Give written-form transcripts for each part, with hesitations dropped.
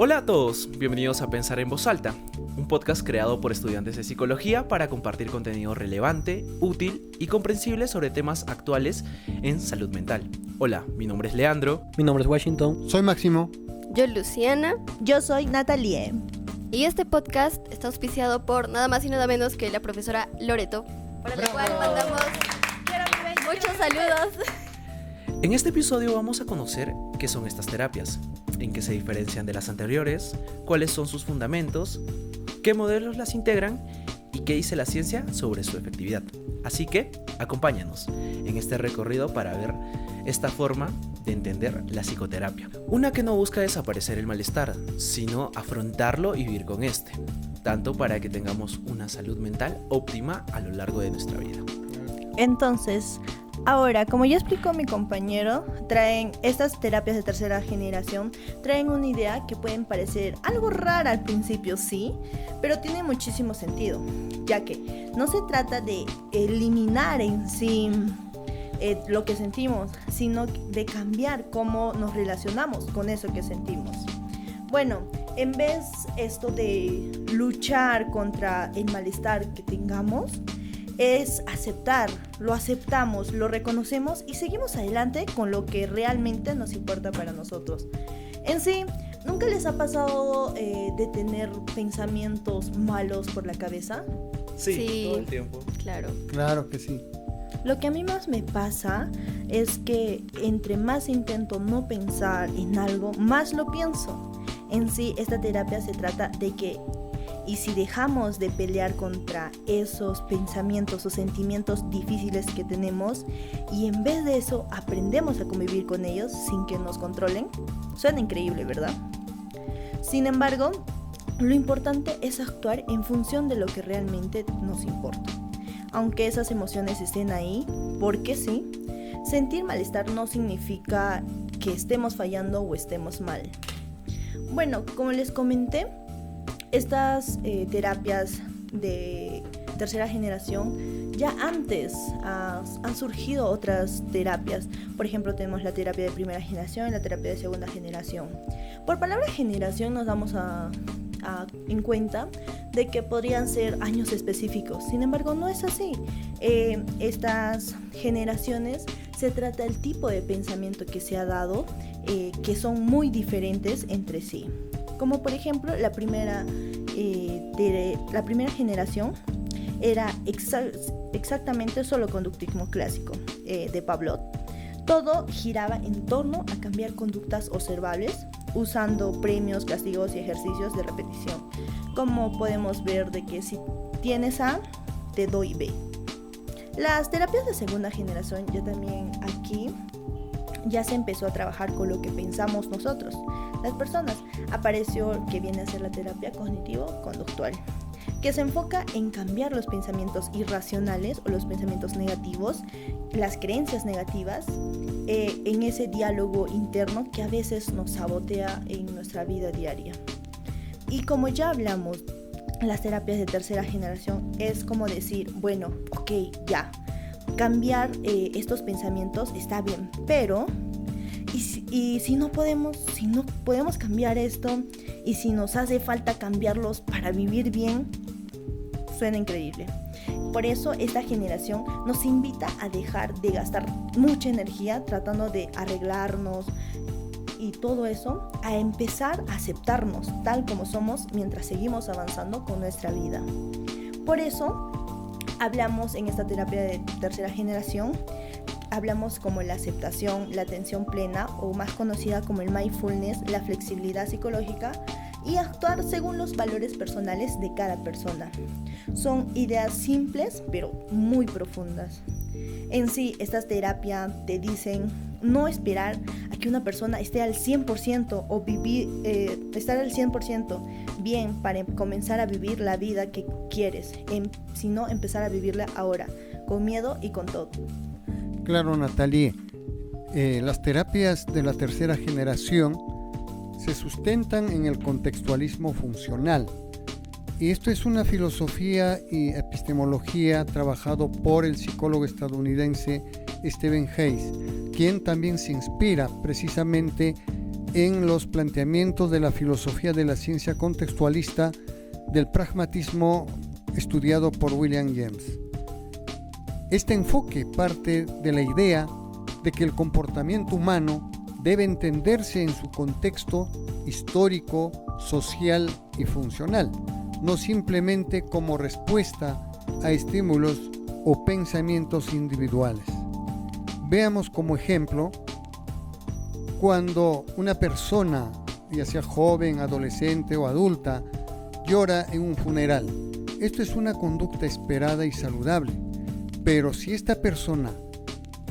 Hola a todos, bienvenidos a Pensar en Voz Alta, un podcast creado por estudiantes de psicología para compartir contenido relevante, útil y comprensible sobre temas actuales en salud mental. Hola, mi nombre es Leandro. Mi nombre es Washington. Soy Máximo. Yo Luciana. Yo soy Natalie. Y este podcast está auspiciado por nada más y nada menos que la profesora Loreto, para la cual mandamos muchos saludos. En este episodio vamos a conocer qué son estas terapias, en qué se diferencian de las anteriores, cuáles son sus fundamentos, qué modelos las integran y qué dice la ciencia sobre su efectividad. Así que, acompáñanos en este recorrido para ver esta forma de entender la psicoterapia. Una que no busca desaparecer el malestar, sino afrontarlo y vivir con este, tanto para que tengamos una salud mental óptima a lo largo de nuestra vida. Entonces, ahora, como ya explicó mi compañero, traen estas terapias de tercera generación, traen una idea que pueden parecer algo rara al principio, sí, pero tiene muchísimo sentido, ya que no se trata de eliminar en sí lo que sentimos, sino de cambiar cómo nos relacionamos con eso que sentimos. Bueno, en vez esto de luchar contra el malestar que tengamos, es aceptar, lo aceptamos, lo reconocemos y seguimos adelante con lo que realmente nos importa para nosotros. En sí, ¿nunca les ha pasado de tener pensamientos malos por la cabeza? Sí, todo el tiempo. Claro que sí. Lo que a mí más me pasa es que entre más intento no pensar en algo, más lo pienso. En sí, esta terapia se trata de que, y si dejamos de pelear contra esos pensamientos o sentimientos difíciles que tenemos, y en vez de eso aprendemos a convivir con ellos sin que nos controlen, suena increíble, ¿verdad? Sin embargo, lo importante es actuar en función de lo que realmente nos importa. Aunque esas emociones estén ahí, porque sí, sentir malestar no significa que estemos fallando o estemos mal. Bueno, como les comenté, estas terapias de tercera generación, ya antes han surgido otras terapias. Por ejemplo, tenemos la terapia de primera generación y la terapia de segunda generación. Por palabra generación nos damos en cuenta de que podrían ser años específicos. Sin embargo, no es así. Estas generaciones se trata del tipo de pensamiento que se ha dado, que son muy diferentes entre sí. Como por ejemplo, la primera generación era exactamente solo conductismo clásico de Pavlov. Todo giraba en torno a cambiar conductas observables usando premios, castigos y ejercicios de repetición. Como podemos ver de que si tienes A, te doy B. Las terapias de segunda generación ya también aquí ya se empezó a trabajar con lo que pensamos nosotros, las personas. Apareció que viene a ser la terapia cognitivo-conductual, que se enfoca en cambiar los pensamientos irracionales o los pensamientos negativos, las creencias negativas, en ese diálogo interno que a veces nos sabotea en nuestra vida diaria. Y como ya hablamos, las terapias de tercera generación es como decir, bueno, ok, ya, cambiar estos pensamientos está bien, pero si no podemos cambiar esto, y si nos hace falta cambiarlos para vivir bien, suena increíble. Por eso esta generación nos invita a dejar de gastar mucha energía tratando de arreglarnos y todo eso, a empezar a aceptarnos tal como somos mientras seguimos avanzando con nuestra vida. Por eso hablamos en esta terapia de tercera generación, hablamos como la aceptación, la atención plena, o más conocida como el mindfulness, la flexibilidad psicológica y actuar según los valores personales de cada persona. Son ideas simples pero muy profundas. En sí, estas terapias te dicen no esperar a que una persona esté al 100% o estar al 100% bien para comenzar a vivir la vida que quieres, sino empezar a vivirla ahora, con miedo y con todo. Claro, Natalie, las terapias de la tercera generación se sustentan en el contextualismo funcional. Y esto es una filosofía y epistemología trabajado por el psicólogo estadounidense Stephen Hayes, quien también se inspira precisamente en los planteamientos de la filosofía de la ciencia contextualista del pragmatismo estudiado por William James. Este enfoque parte de la idea de que el comportamiento humano debe entenderse en su contexto histórico, social y funcional, no simplemente como respuesta a estímulos o pensamientos individuales. Veamos como ejemplo cuando una persona, ya sea joven, adolescente o adulta, llora en un funeral. Esto es una conducta esperada y saludable, pero si esta persona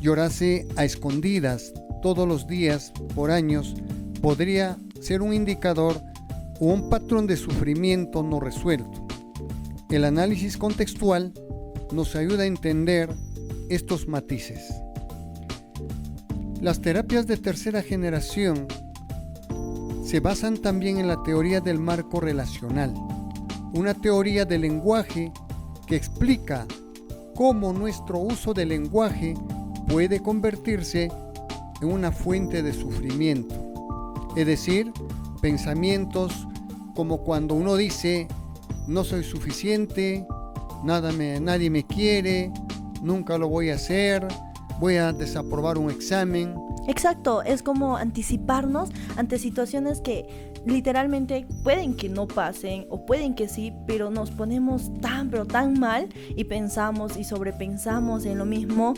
llorase a escondidas todos los días por años, podría ser un indicador o un patrón de sufrimiento no resuelto. El análisis contextual nos ayuda a entender estos matices. Las terapias de tercera generación se basan también en la teoría del marco relacional, una teoría del lenguaje que explica cómo nuestro uso del lenguaje puede convertirse en una fuente de sufrimiento. Es decir, pensamientos como cuando uno dice no soy suficiente, nadie me quiere, nunca lo voy a hacer, voy a desaprobar un examen. Exacto, es como anticiparnos ante situaciones que literalmente pueden que no pasen o pueden que sí, pero nos ponemos pero tan mal y pensamos y sobrepensamos en lo mismo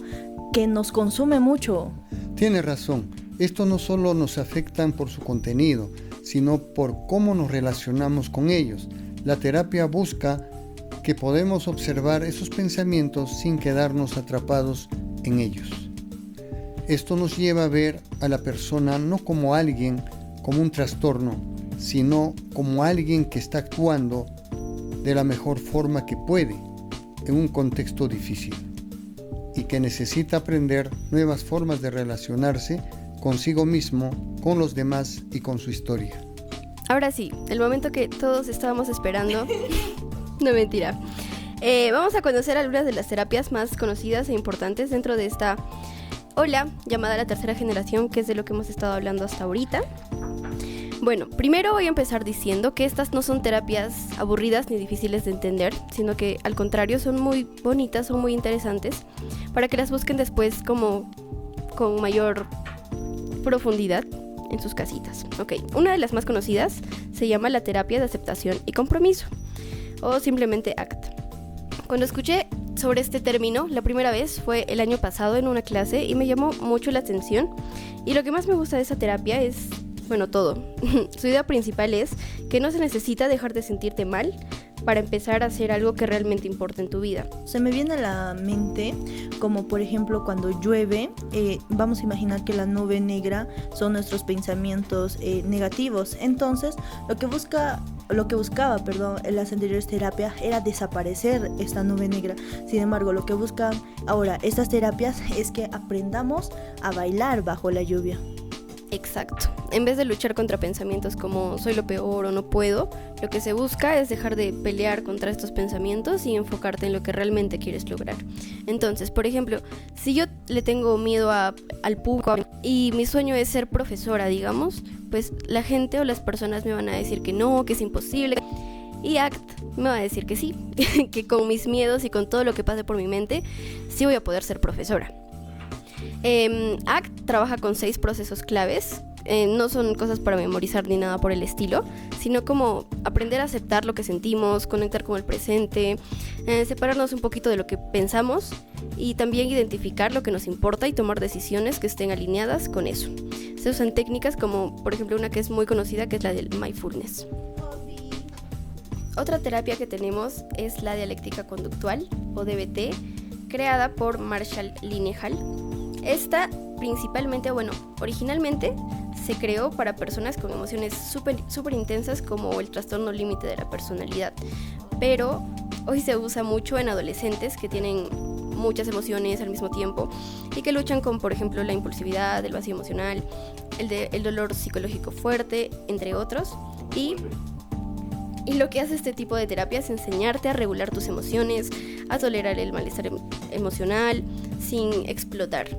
que nos consume mucho. Tiene razón, esto no solo nos afecta por su contenido, sino por cómo nos relacionamos con ellos. La terapia busca que podemos observar esos pensamientos sin quedarnos atrapados en ellos. Esto nos lleva a ver a la persona no como alguien, como un trastorno, sino como alguien que está actuando de la mejor forma que puede en un contexto difícil y que necesita aprender nuevas formas de relacionarse consigo mismo, con los demás y con su historia. Ahora sí, el momento que todos estábamos esperando. No, mentira. Vamos a conocer algunas de las terapias más conocidas e importantes dentro de esta ola llamada la tercera generación, que es de lo que hemos estado hablando hasta ahorita. Bueno, primero voy a empezar diciendo que estas no son terapias aburridas ni difíciles de entender, sino que al contrario son muy bonitas, son muy interesantes, para que las busquen después como con mayor profundidad en sus casitas. Ok, una de las más conocidas se llama la terapia de aceptación y compromiso, o simplemente ACT. Cuando escuché sobre este término la primera vez fue el año pasado en una clase y me llamó mucho la atención, y lo que más me gusta de esa terapia es, bueno, todo. Su idea principal es que no se necesita dejar de sentirte mal para empezar a hacer algo que realmente importa en tu vida. Se me viene a la mente, como por ejemplo cuando llueve, vamos a imaginar que la nube negra son nuestros pensamientos negativos. Entonces, lo que buscaba, en las anteriores terapias era desaparecer esta nube negra. Sin embargo, lo que buscan ahora estas terapias es que aprendamos a bailar bajo la lluvia. Exacto. En vez de luchar contra pensamientos como soy lo peor o no puedo, lo que se busca es dejar de pelear contra estos pensamientos y enfocarte en lo que realmente quieres lograr. Entonces, por ejemplo, si yo le tengo miedo al público y mi sueño es ser profesora, digamos, pues la gente o las personas me van a decir que no, que es imposible. Y ACT me va a decir que sí, que con mis miedos y con todo lo que pase por mi mente, sí voy a poder ser profesora. ACT trabaja con 6 procesos claves. No son cosas para memorizar ni nada por el estilo, sino como aprender a aceptar lo que sentimos, conectar con el presente, separarnos un poquito de lo que pensamos y también identificar lo que nos importa y tomar decisiones que estén alineadas con eso. Se usan técnicas como, por ejemplo, una que es muy conocida, que es la del mindfulness. Otra terapia que tenemos es la dialéctica conductual, o DBT, creada por Marshall Linehan. Esta originalmente se creó para personas con emociones súper intensas como el trastorno límite de la personalidad, pero hoy se usa mucho en adolescentes que tienen muchas emociones al mismo tiempo y que luchan con, por ejemplo, la impulsividad, el vacío emocional, el dolor psicológico fuerte, entre otros. Y lo que hace este tipo de terapia es enseñarte a regular tus emociones, a tolerar el malestar emocional sin explotar.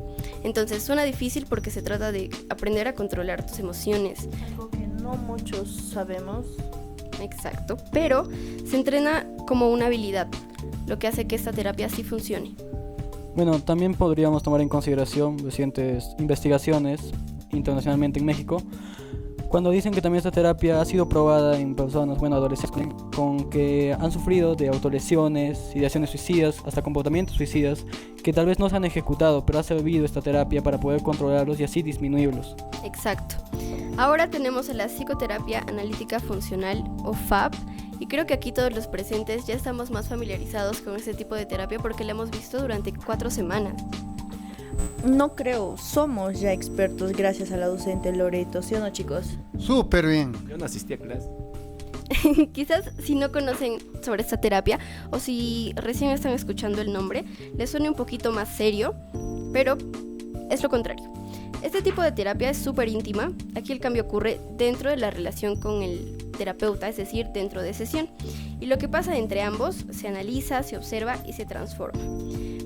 Entonces suena difícil porque se trata de aprender a controlar tus emociones. Algo que no muchos sabemos. Exacto, pero se entrena como una habilidad, lo que hace que esta terapia sí funcione. Bueno, también podríamos tomar en consideración recientes investigaciones internacionalmente en México, cuando dicen que también esta terapia ha sido probada en personas, adolescentes, con que han sufrido de autolesiones, ideaciones suicidas, hasta comportamientos suicidas, que tal vez no se han ejecutado, pero ha servido esta terapia para poder controlarlos y así disminuirlos. Exacto. Ahora tenemos a la psicoterapia analítica funcional o FAP, y creo que aquí todos los presentes ya estamos más familiarizados con este tipo de terapia porque la hemos visto durante 4 semanas. No creo, somos ya expertos gracias a la docente Loreto, ¿sí o no, chicos? Súper bien. Yo no asistí a clase. Quizás si no conocen sobre esta terapia o si recién están escuchando el nombre, les suene un poquito más serio, pero es lo contrario. Este tipo de terapia es súper íntima. Aquí el cambio ocurre dentro de la relación con el terapeuta, es decir, dentro de sesión. Y lo que pasa entre ambos se analiza, se observa y se transforma.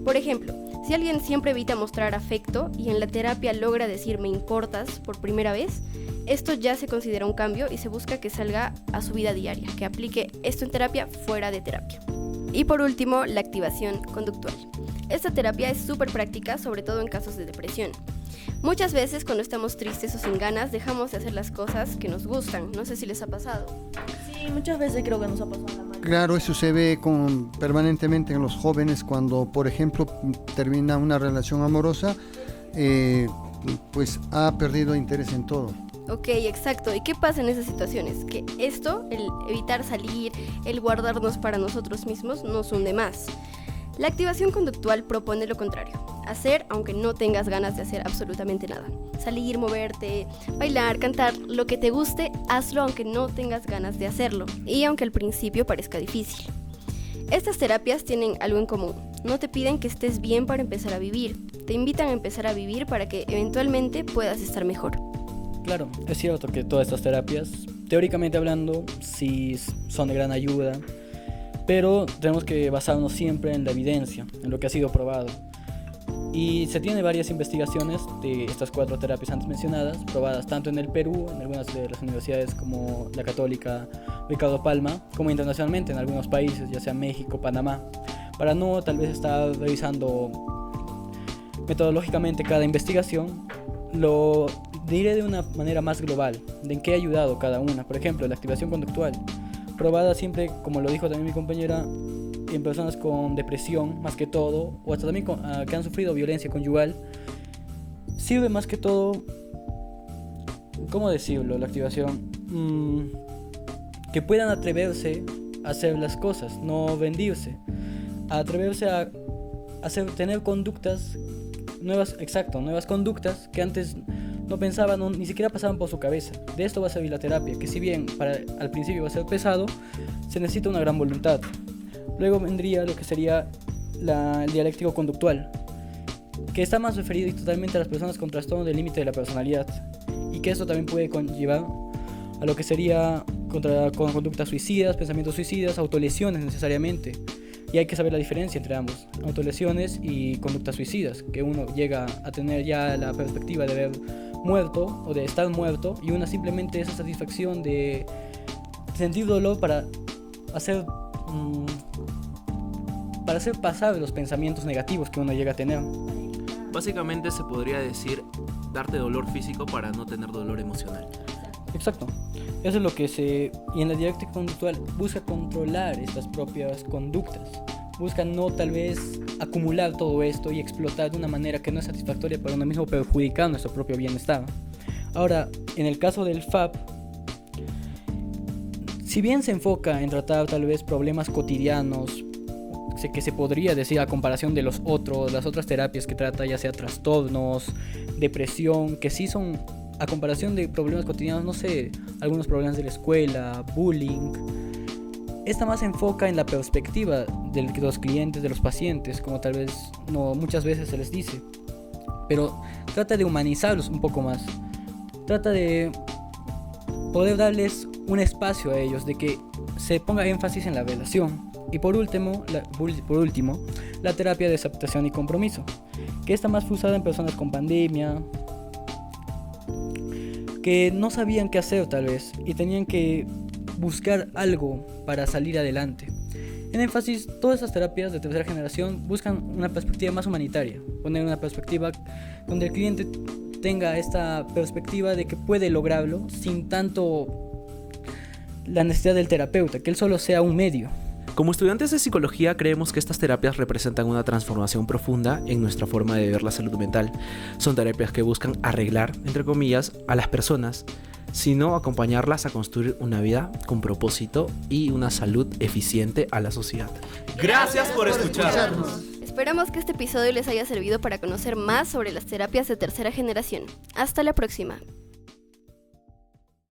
Por ejemplo, si alguien siempre evita mostrar afecto y en la terapia logra decir me importas por primera vez, esto ya se considera un cambio y se busca que salga a su vida diaria, que aplique esto en terapia fuera de terapia. Y por último, la activación conductual. Esta terapia es súper práctica, sobre todo en casos de depresión. Muchas veces cuando estamos tristes o sin ganas dejamos de hacer las cosas que nos gustan. No sé si les ha pasado. Sí, muchas veces creo que nos ha pasado la mano. Claro, eso se ve permanentemente en los jóvenes cuando, por ejemplo, termina una relación amorosa, pues ha perdido interés en todo. Ok, exacto. ¿Y qué pasa en esas situaciones? Que esto, el evitar salir, el guardarnos para nosotros mismos, nos hunde más. La activación conductual propone lo contrario. Hacer aunque no tengas ganas de hacer absolutamente nada. Salir, moverte, bailar, cantar, lo que te guste, hazlo aunque no tengas ganas de hacerlo. Y aunque al principio parezca difícil. Estas terapias tienen algo en común. No te piden que estés bien para empezar a vivir. Te invitan a empezar a vivir para que eventualmente puedas estar mejor. Claro, es cierto que todas estas terapias, teóricamente hablando, sí son de gran ayuda, pero tenemos que basarnos siempre en la evidencia, en lo que ha sido probado. Y se tiene varias investigaciones de estas 4 terapias antes mencionadas, probadas tanto en el Perú, en algunas de las universidades como la Católica Ricardo Palma, como internacionalmente en algunos países, ya sea México, Panamá, para no tal vez estar revisando metodológicamente cada investigación. Lo diré de una manera más global, de en qué ha ayudado cada una. Por ejemplo, la activación conductual, probada siempre, como lo dijo también mi compañera, en personas con depresión más que todo, o hasta también que han sufrido violencia conyugal, sirve más que todo, ¿cómo decirlo? La activación, que puedan atreverse a hacer las cosas, no rendirse, a atreverse a tener conductas nuevas, nuevas conductas que antes no pensaban, ni siquiera pasaban por su cabeza. De esto va a servir la terapia, que si bien al principio va a ser pesado, se necesita una gran voluntad. Luego vendría lo que sería el dialéctico conductual, que está más referido totalmente a las personas con trastorno del límite de la personalidad, y que esto también puede conllevar a lo que sería con conductas suicidas, pensamientos suicidas, autolesiones necesariamente. Y hay que saber la diferencia entre ambos, autolesiones y conductas suicidas, que uno llega a tener ya la perspectiva de haber muerto o de estar muerto, y una simplemente esa satisfacción de sentir dolor para hacer pasar los pensamientos negativos que uno llega a tener. Básicamente se podría decir darte dolor físico para no tener dolor emocional. Exacto. Eso es lo que y en la dialéctica conductual busca controlar estas propias conductas. Busca no tal vez acumular todo esto y explotar de una manera que no es satisfactoria para uno mismo, perjudicando nuestro propio bienestar. Ahora, en el caso del FAP, si bien se enfoca en tratar tal vez problemas cotidianos, que se podría decir a comparación de las otras terapias que trata, ya sea trastornos, depresión, que sí son a comparación de problemas cotidianos, no sé, algunos problemas de la escuela, bullying. Esta más se enfoca en la perspectiva de los clientes, de los pacientes, como tal vez no muchas veces se les dice, pero trata de humanizarlos un poco más, trata de poder darles un espacio a ellos, de que se ponga énfasis en la relación. Y por último, la terapia de aceptación y compromiso, que está más usada en personas con pandemia, que no sabían qué hacer tal vez y tenían que buscar algo para salir adelante. En énfasis, todas esas terapias de tercera generación buscan una perspectiva más humanitaria, poner una perspectiva donde el cliente tenga esta perspectiva de que puede lograrlo sin tanto la necesidad del terapeuta, que él solo sea un medio. Como estudiantes de psicología creemos que estas terapias representan una transformación profunda en nuestra forma de ver la salud mental. Son terapias que buscan arreglar, entre comillas, a las personas, sino acompañarlas a construir una vida con propósito y una salud eficiente a la sociedad. Gracias por escucharnos. Esperamos que este episodio les haya servido para conocer más sobre las terapias de tercera generación. Hasta la próxima.